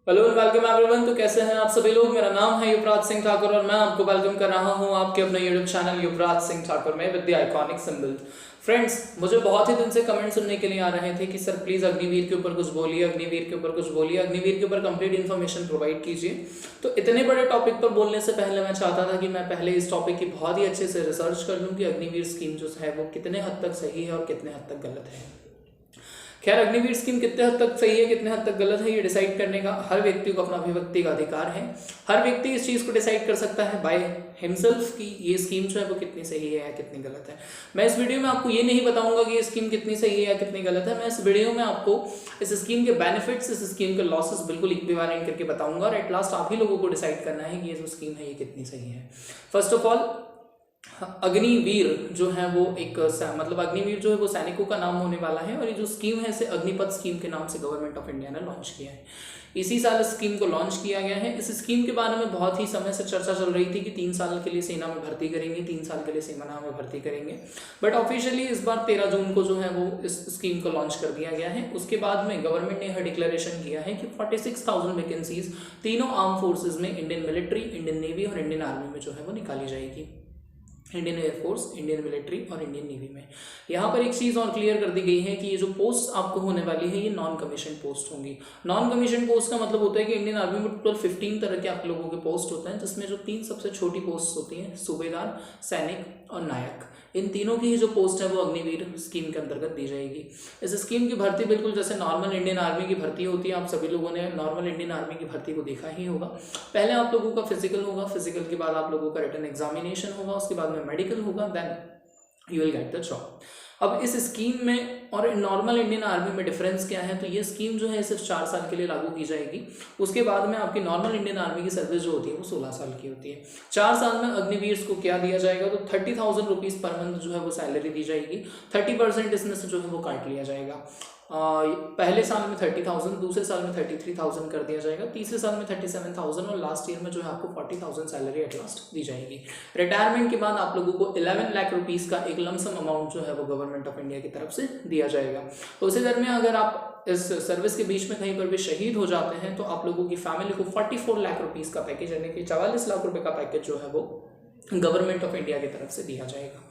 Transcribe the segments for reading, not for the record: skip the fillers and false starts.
Hello welcome everyone. तो कैसे हैं आप सभी लोग। मेरा नाम है युवराज सिंह ठाकुर और मैं आपको वेलकम कर रहा हूं आपके अपने यूट्यूब चैनल युवराज सिंह ठाकुर में with the iconic symbol. Friends, मुझे बहुत ही दिन से कमेंट सुनने के लिए आ रहे थे कि सर प्लीज अग्निवीर के ऊपर कुछ बोलिए, अग्निवीर के ऊपर कुछ बोलिए, अग्निवीर के ऊपर कंप्लीट इन्फॉर्मेशन प्रोवाइड कीजिए। तो इतने बड़े टॉपिक पर बोलने से पहले मैं चाहता था कि मैं पहले इस टॉपिक की बहुत ही अच्छे से रिसर्च कर लूँ कि अग्निवीर स्कीम जो है वो कितने हद तक सही है और कितने हद तक गलत है। खैर, अग्निवीर स्कीम कितने हद तक सही है, कितने हद तक गलत है, ये डिसाइड करने का हर व्यक्ति को अपना अभिव्यक्ति का अधिकार है। हर व्यक्ति इस चीज़ को डिसाइड कर सकता है बाय हिमसेल्फ कि ये स्कीम जो है वो कितनी सही है या कितनी गलत है। मैं इस वीडियो में आपको ये नहीं बताऊंगा कि ये स्कीम कितनी सही है या कितनी गलत है। मैं इस वीडियो में आपको इस स्कीम के बेनिफिट्स, इस स्कीम के लॉसेस बिल्कुल इक्विवेलेंट करके बताऊंगा और एट लास्ट आप ही लोगों को डिसाइड करना है कि ये जो स्कीम है ये कितनी सही है। फर्स्ट ऑफ ऑल, अग्निवीर जो है वो एक मतलब अग्निवीर जो है वो सैनिकों का नाम होने वाला है और ये जो स्कीम है इसे अग्निपथ स्कीम के नाम से गवर्नमेंट ऑफ इंडिया ने लॉन्च किया है। इसी साल इस स्कीम को लॉन्च किया गया है। इस स्कीम के बारे में बहुत ही समय से चर्चा चल रही थी कि 3 साल के लिए सेना में भर्ती करेंगे, 3 साल के लिए सेना में भर्ती करेंगे। बट ऑफिशियली इस बार 13 जून को जो है वो इस स्कीम को लॉन्च कर दिया गया है। उसके बाद में गवर्नमेंट ने यह डिक्लेरेशन किया है कि 46,000 वैकेंसीज तीनों आर्म फोर्सेज में, इंडियन मिलिट्री, इंडियन नेवी और इंडियन आर्मी में जो है वो निकाली जाएगी। इंडियन एयरफोर्स, इंडियन मिलिट्री और इंडियन नेवी में। यहाँ पर एक चीज़ और क्लियर कर दी गई है कि ये जो पोस्ट आपको होने वाली है ये नॉन कमीशन पोस्ट होंगी। नॉन कमीशन पोस्ट का मतलब होता है कि इंडियन आर्मी में टोटल 15 तरह के आप लोगों के पोस्ट होते हैं, जिसमें जो 3 सबसे छोटी पोस्ट होती हैं, सूबेदार, सैनिक और नायक, इन तीनों की ही जो पोस्ट है वो अग्निवीर स्कीम के अंतर्गत दी जाएगी। इस स्कीम की भर्ती बिल्कुल जैसे नॉर्मल इंडियन आर्मी की भर्ती होती है। आप सभी लोगों ने नॉर्मल इंडियन आर्मी की भर्ती को देखा ही होगा। पहले आप लोगों का फिजिकल होगा, फिजिकल के बाद आप लोगों का रिटन एग्जामिनेशन होगा, उसके बाद में मेडिकल होगा, then you will get the job. अब इस स्कीम में और नॉर्मल इंडियन आर्मी में डिफरेंस क्या है, तो ये स्कीम जो है सिर्फ 4 साल के लिए लागू की जाएगी। उसके बाद में आपकी नॉर्मल इंडियन आर्मी की सर्विस जो होती है वो 16 साल की होती है। 4 साल में अग्निवीर को क्या दिया जाएगा, तो 30,000 रुपीज़ पर मंथ जो है वो सैलरी दी जाएगी। 30% इसमें से जो है वो काट लिया जाएगा। पहले साल में 30,000, दूसरे साल में 33,000 कर दिया जाएगा, तीसरे साल में 37,000 और लास्ट ईयर में जो है आपको 40,000 सैलरी एट लास्ट दी जाएगी। रिटायरमेंट के बाद आप लोगों को 11 लाख रुपीज़ का एक लमसम अमाउंट जो है वो गवर्नमेंट ऑफ इंडिया की तरफ से दिया जाएगा। तो उसी दरमियान अगर आप इस सर्विस के बीच में कहीं पर भी शहीद हो जाते हैं तो आप लोगों की फैमिली को 44 लाख रुपीज़ का पैकेज, यानी कि 44 लाख रुपए का पैकेज जो है वो गवर्नमेंट ऑफ इंडिया की तरफ से दिया जाएगा।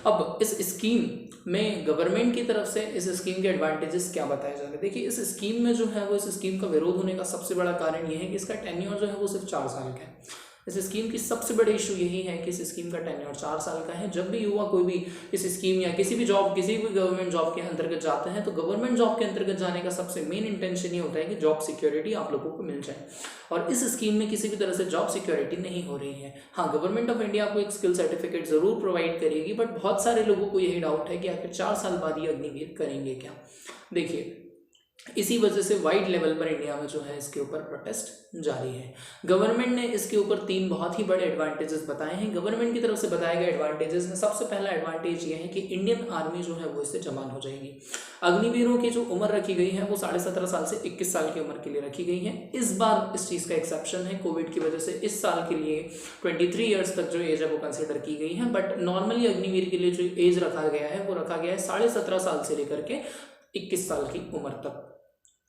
अब इस स्कीम में गवर्नमेंट की तरफ से इस स्कीम के एडवांटेजेस क्या बताए जा रहे हैं। देखिए, इस स्कीम में जो है वो, इस स्कीम का विरोध होने का सबसे बड़ा कारण ये है कि इसका टेन्योर जो है वो सिर्फ 4 साल का है। इस स्कीम की सबसे बड़ी इशू यही है कि इस स्कीम का टेन्योर 4 साल का है। जब भी युवा कोई भी इस स्कीम या किसी भी जॉब, किसी भी गवर्नमेंट जॉब के अंतर्गत जाते हैं तो गवर्नमेंट जॉब के अंतर्गत जाने का सबसे मेन इंटेंशन ये होता है कि जॉब सिक्योरिटी आप लोगों को मिल जाए, और इस स्कीम में किसी भी तरह से जॉब सिक्योरिटी नहीं हो रही है। हाँ, गवर्नमेंट ऑफ इंडिया को एक स्किल सर्टिफिकेट जरूर प्रोवाइड करेगी, बट बहुत सारे लोगों को यही डाउट है कि आखिर 4 साल बाद ये अग्निवीर करेंगे क्या। देखिए, इसी वजह से वाइड लेवल पर इंडिया में जो है इसके ऊपर प्रोटेस्ट जारी है। गवर्नमेंट ने इसके ऊपर 3 बहुत ही बड़े एडवांटेजेस बताए हैं। गवर्नमेंट की तरफ से बताए गए एडवांटेजेस में सबसे पहला एडवांटेज ये है कि इंडियन आर्मी जो है वो इससे जवान हो जाएगी। अग्निवीरों की जो उम्र रखी गई है वो 17.5 साल से 21 साल की उम्र के लिए रखी गई है। इस बार इस चीज़ का एक्सेप्शन है, कोविड की वजह से इस साल के लिए 23 ईयर्स तक जो एज है वो कंसिडर की गई है। बट नॉर्मली अग्निवीर के लिए जो एज रखा गया है वो रखा गया है 17.5 साल से लेकर के 21 साल की उम्र तक।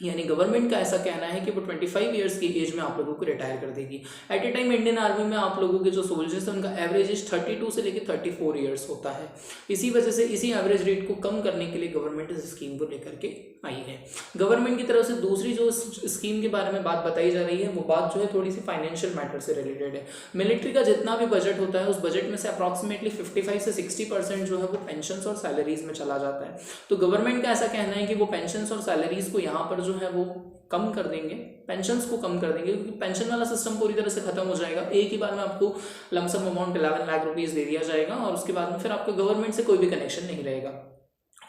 यानी गवर्नमेंट का ऐसा कहना है कि वो 25 ईयर्स की एज में आप लोगों को रिटायर कर देगी। At a time Indian army में आप लोगों के जो सोल्जर्स हैं उनका एवरेज एज 32 से लेकर 34 ईयर्स होता है। इसी वजह से इसी एवरेज रेट को कम करने के लिए गवर्नमेंट इस स्कीम को लेकर के आई है। गवर्नमेंट की तरफ से दूसरी जो स्कीम के बारे में बात बताई जा रही है वो बात जो है थोड़ी सी फाइनेंशियल मैटर से रिलेटेड है। मिलिट्री का जितना भी बजट होता है उस बजट में से अप्रॉक्सीमेटली 55 से 60% जो है वो पेंशन और सैलरीज में चला जाता है। तो गवर्नमेंट का ऐसा कहना है कि वो पेंशन और सैलरीज को यहाँ पर जो है वो कम कर देंगे, पेंशन्स को कम कर देंगे, क्योंकि पेंशन वाला सिस्टम पूरी तरह से खत्म हो जाएगा। एक ही बार में आपको लमसम अमाउंट 11 लाख रुपीज़ दे दिया जाएगा और उसके बाद में फिर आपका गवर्नमेंट से कोई भी कनेक्शन नहीं रहेगा।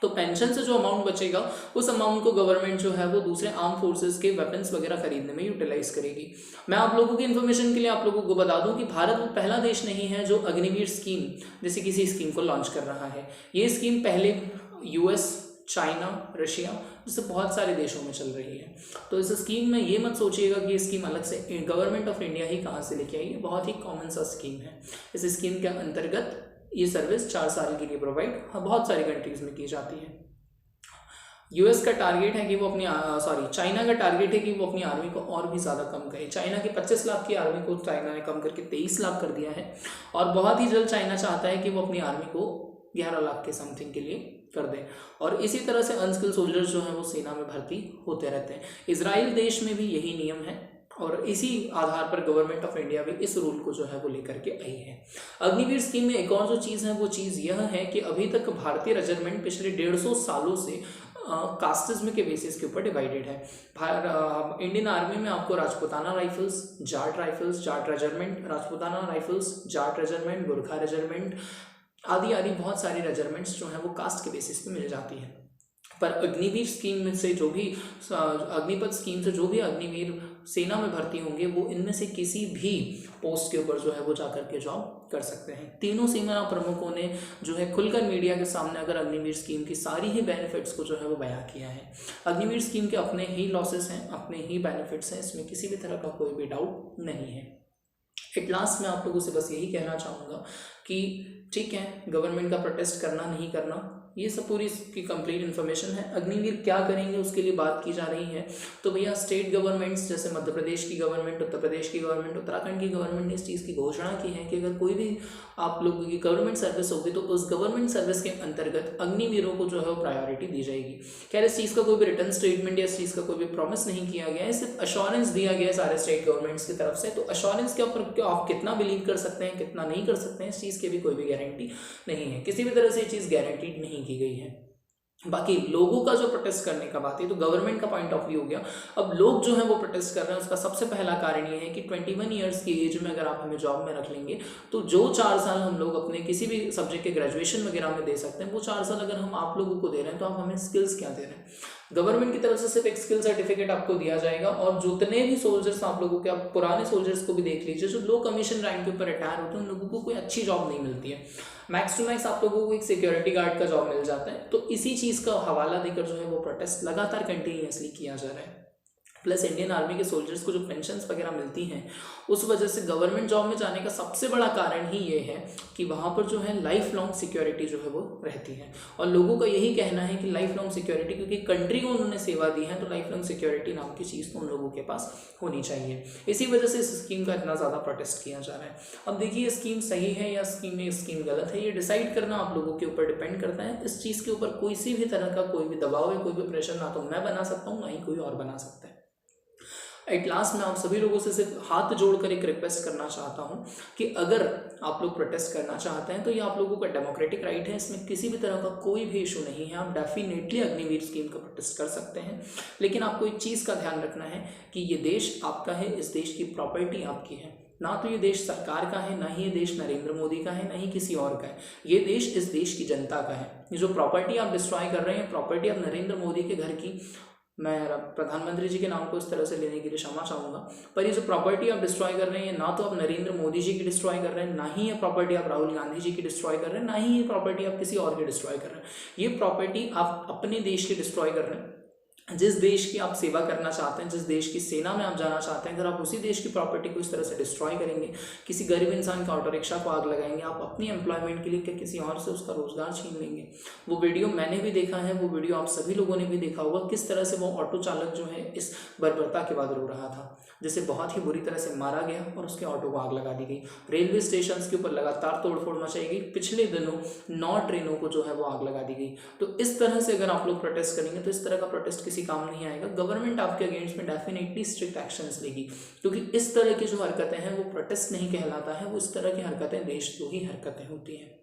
तो पेंशन से जो अमाउंट बचेगा उस अमाउंट को गवर्नमेंट जो है वो दूसरे आर्म फोर्सेस के वेपन्स वगैरह खरीदने में यूटिलाइज करेगी। मैं आप लोगों की इन्फॉर्मेशन के लिए आप लोगों को बता दूं कि भारत वो पहला देश नहीं है जो अग्निवीर स्कीम जैसे किसी स्कीम को लॉन्च कर रहा है। ये स्कीम पहले यूएस, चाइना, रशिया जैसे बहुत सारे देशों में चल रही है। तो इस स्कीम में ये मत सोचिएगा कि ये स्कीम अलग से गवर्नमेंट ऑफ इंडिया ही कहाँ से लेके आई है। बहुत ही कॉमन सा स्कीम है। इस स्कीम के अंतर्गत ये सर्विस 4 साल के लिए प्रोवाइड बहुत सारी कंट्रीज में की जाती है। यूएस का टारगेट है कि वो अपनी चाइना का टारगेट है कि वो अपनी आर्मी को और भी ज़्यादा कम करे। चाइना की 25 लाख की आर्मी को चाइना ने कम करके 23 लाख कर दिया है, और बहुत ही जल्द चाइना चाहता है कि वो अपनी आर्मी को 11 लाख के समथिंग के लिए कर दें। और इसी तरह से अनस्किल सोल्जर्स जो हैं वो सेना में भर्ती होते रहते हैं। इजराइल देश में भी यही नियम है, और इसी आधार पर गवर्नमेंट ऑफ इंडिया भी इस रूल को जो है वो लेकर के आई है। अग्निवीर स्कीम में एक और जो चीज़ है वो चीज़ यह है कि अभी तक भारतीय रेजिमेंट पिछले 150 सालों से कास्टिज्म के बेसिस के ऊपर डिवाइडेड है। इंडियन आर्मी में आपको Rajputana rifles, Jat regiment, Rajputana rifles, Jat regiment, Gorkha regiment आदि आदि बहुत सारी रेजिमेंट्स जो हैं वो कास्ट के बेसिस पे मिल जाती हैं। पर अग्निवीर स्कीम से जो भी अग्निपथ स्कीम से जो भी अग्निवीर सेना में भर्ती होंगे वो इनमें से किसी भी पोस्ट के ऊपर जो है वो जाकर के जॉब कर सकते हैं। तीनों सेना प्रमुखों ने जो है खुलकर मीडिया के सामने अगर अग्निवीर स्कीम की सारी ही बेनिफिट्स को जो है वो बयां किया है। अग्निवीर स्कीम के अपने ही लॉसेस हैं, अपने ही बेनिफिट्स हैं, इसमें किसी भी तरह का कोई भी डाउट नहीं है। एट लास्ट मैं आप लोगों से बस यही कहना चाहूँगा कि ठीक है, गवर्नमेंट का प्रोटेस्ट करना नहीं करना, ये सब पूरी इसकी कंप्लीट इन्फॉर्मेशन है। अग्निवीर क्या करेंगे उसके लिए बात की जा रही है। तो भैया स्टेट गवर्नमेंट्स जैसे मध्य प्रदेश की गवर्नमेंट, उत्तर प्रदेश की गवर्नमेंट, उत्तराखंड की गवर्नमेंट ने इस चीज़ की घोषणा की है कि अगर कोई भी आप लोगों की गवर्नमेंट सर्विस होगी तो उस गवर्नमेंट सर्विस के अंतर्गत अग्निवीरों को जो है वो प्रायोरिटी दी जाएगी। खैर इस चीज़ का कोई भी रिटर्न स्टेटमेंट या इस चीज़ का कोई भी प्रॉमिस नहीं किया गया है, सिर्फ अश्योरेंस दिया गया है सारे स्टेट गवर्नमेंट्स की तरफ से। तो अश्योरेंस के ऊपर आप कितना बिलीव कर सकते हैं, कितना नहीं कर सकते हैं, इस चीज़ की भी कोई भी गारंटी नहीं है। किसी भी तरह से ये चीज़ गारंटीड नहीं की गई है। बाकी लोगों का जो प्रोटेस्ट करने का बात है तो गवर्नमेंट का पॉइंट ऑफ व्यू हो गया। अब लोग जो है वो प्रोटेस्ट कर रहे हैं, उसका सबसे पहला कारण ये है कि 21 ईयर्स की एज में अगर आप हमें जॉब में रख लेंगे तो जो 4 साल हम लोग अपने किसी भी सब्जेक्ट के ग्रेजुएशन वगैरह में दे सकते हैं, वो 4 साल अगर हम आप लोगों को दे रहे हैं तो आप हमें स्किल्स क्या दे रहे हैं। गवर्नमेंट की तरफ से सिर्फ एक स्किल सर्टिफिकेट आपको दिया जाएगा, और जितने भी सोल्जर्स आप लोगों के, आप पुराने सोल्जर्स को भी देख लीजिए जो लो कमीशन रैंक के ऊपर रिटायर होते हैं, उन लोगों को कोई अच्छी जॉब नहीं मिलती है। मैक्स टू मैक्स आप लोगों को एक सिक्योरिटी गार्ड का जॉब मिल जाता है। तो इसी चीज़ का हवाला देकर जो है वो प्रोटेस्ट लगातार कंटिन्यूसली किया जा रहा है। प्लस इंडियन आर्मी के सोल्जर्स को जो पेंशन्स वगैरह मिलती हैं उस वजह से गवर्नमेंट जॉब में जाने का सबसे बड़ा कारण ही ये है कि वहाँ पर जो है लाइफ लॉन्ग सिक्योरिटी जो है वो रहती है। और लोगों का यही कहना है कि लाइफ लॉन्ग सिक्योरिटी, क्योंकि कंट्री को उन्होंने सेवा दी है तो लाइफ लॉन्ग सिक्योरिटी नाम की चीज़ तो उन लोगों के पास होनी चाहिए। इसी वजह से इस स्कीम का इतना ज़्यादा प्रोटेस्ट किया जा रहा है। अब देखिए ये स्कीम सही है या स्कीम गलत है, ये डिसाइड करना आप लोगों के ऊपर डिपेंड करता है। इस चीज़ के ऊपर कोई भी तरह का कोई भी दबाव है, कोई भी प्रेशर ना तो मैं बना सकता हूँ ना ही कोई और बना सकता है। एट लास्ट मैं आप सभी लोगों से सिर्फ हाथ जोड़कर एक रिक्वेस्ट करना चाहता हूं कि अगर आप लोग प्रोटेस्ट करना चाहते हैं तो ये आप लोगों का डेमोक्रेटिक राइट है, इसमें किसी भी तरह का कोई भी इशू नहीं है। आप डेफिनेटली अग्निवीर स्कीम का प्रोटेस्ट कर सकते हैं, लेकिन आपको एक चीज़ का ध्यान रखना है कि ये देश आपका है, इस देश की प्रॉपर्टी आपकी है। ना तो ये देश सरकार का है, ना ही ये देश नरेंद्र मोदी का है, ना ही किसी और का है। ये देश इस देश की जनता का है। ये जो प्रॉपर्टी आप डिस्ट्रॉय कर रहे हैं, प्रॉपर्टी आप नरेंद्र मोदी के घर की, मैं प्रधानमंत्री जी के नाम को इस तरह से लेने के लिए क्षमा चाहूँगा, पर ये जो प्रॉपर्टी आप डिस्ट्रॉय कर रहे हैं, ना तो आप नरेंद्र मोदी जी की डिस्ट्रॉय कर रहे हैं, ना ही ये प्रॉपर्टी आप राहुल गांधी जी की डिस्ट्रॉय कर रहे हैं, ना ही ये प्रॉपर्टी आप किसी और की डिस्ट्रॉय कर रहे हैं। ये प्रॉपर्टी आप अपने देश की डिस्ट्रॉय कर रहे हैं। जिस देश की आप सेवा करना चाहते हैं, जिस देश की सेना में आप जाना चाहते हैं, अगर आप उसी देश की प्रॉपर्टी को इस तरह से डिस्ट्रॉय करेंगे, किसी गरीब इंसान का ऑटो रिक्शा को आग लगाएंगे, आप अपनी एम्प्लॉयमेंट के लिए क्या किसी और से उसका रोजगार छीन लेंगे। वो वीडियो मैंने भी देखा है, वो वीडियो आप सभी लोगों ने भी देखा होगा, किस तरह से वो ऑटो चालक जो है इस बर्बरता के बाद रो रहा था, जिसे बहुत ही बुरी तरह से मारा गया और उसके ऑटो को आग लगा दी गई। रेलवे स्टेशन के ऊपर लगातार तोड़फोड़ मचाई गई। पिछले दिनों 9 ट्रेनों को जो है वो आग लगा दी गई। तो इस तरह से अगर आप लोग प्रोटेस्ट करेंगे तो इस तरह का प्रोटेस्ट किसी काम नहीं आएगा। गवर्नमेंट आपके अगेंस्ट में डेफिनेटली स्ट्रिक्ट एक्शंस लेगी, क्योंकि इस तरह की जो हरकतें हैं वो प्रोटेस्ट नहीं कहलाता है, वो इस तरह की हरकतें देशद्रोही हरकतें होती हैं।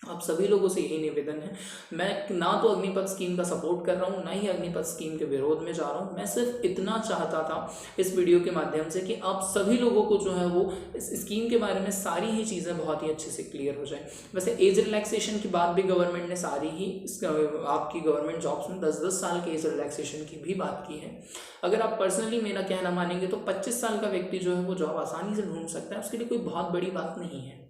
आप सभी लोगों से यही निवेदन है, मैं ना तो अग्निपथ स्कीम का सपोर्ट कर रहा हूँ, ना ही अग्निपथ स्कीम के विरोध में जा रहा हूँ। मैं सिर्फ इतना चाहता था इस वीडियो के माध्यम से कि आप सभी लोगों को जो है वो इस स्कीम के बारे में सारी ही चीज़ें बहुत ही अच्छे से क्लियर हो जाए। वैसे एज रिलैक्सेशन की बात भी गवर्नमेंट ने सारी ही आपकी गवर्नमेंट जॉब्स में 10-10 साल के एज रिलैक्सेशन की भी बात की है। अगर आप पर्सनली मेरा कहना मानेंगे तो 25 साल का व्यक्ति जो है वो जॉब आसानी से ढूंढ सकता है, उसके लिए कोई बहुत बड़ी बात नहीं है।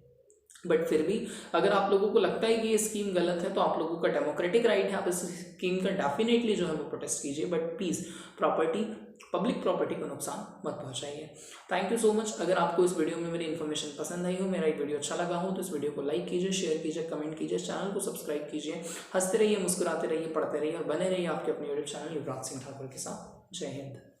बट फिर भी अगर आप लोगों को लगता है कि ये स्कीम गलत है तो आप लोगों का डेमोक्रेटिक राइट है, आप इस स्कीम का डेफिनेटली जो है वो प्रोटेस्ट कीजिए। But please property public property को नुकसान मत पहुंचाइए। Thank you so much. अगर आपको इस वीडियो में मेरी इन्फॉर्मेशन पसंद आई हो, मेरा एक वीडियो अच्छा लगा हो, तो इस वीडियो को लाइक कीजिए, शेयर कीजिए, कमेंट कीजिए, चैनल को सब्सक्राइब कीजिए। हंसते रहिए, मुस्कुराते रहिए, पढ़ते रहिए और बने रहिए आपके अपने यूट्यूब चैनल युवराज सिंह ठाकुर के साथ। जय हिंद।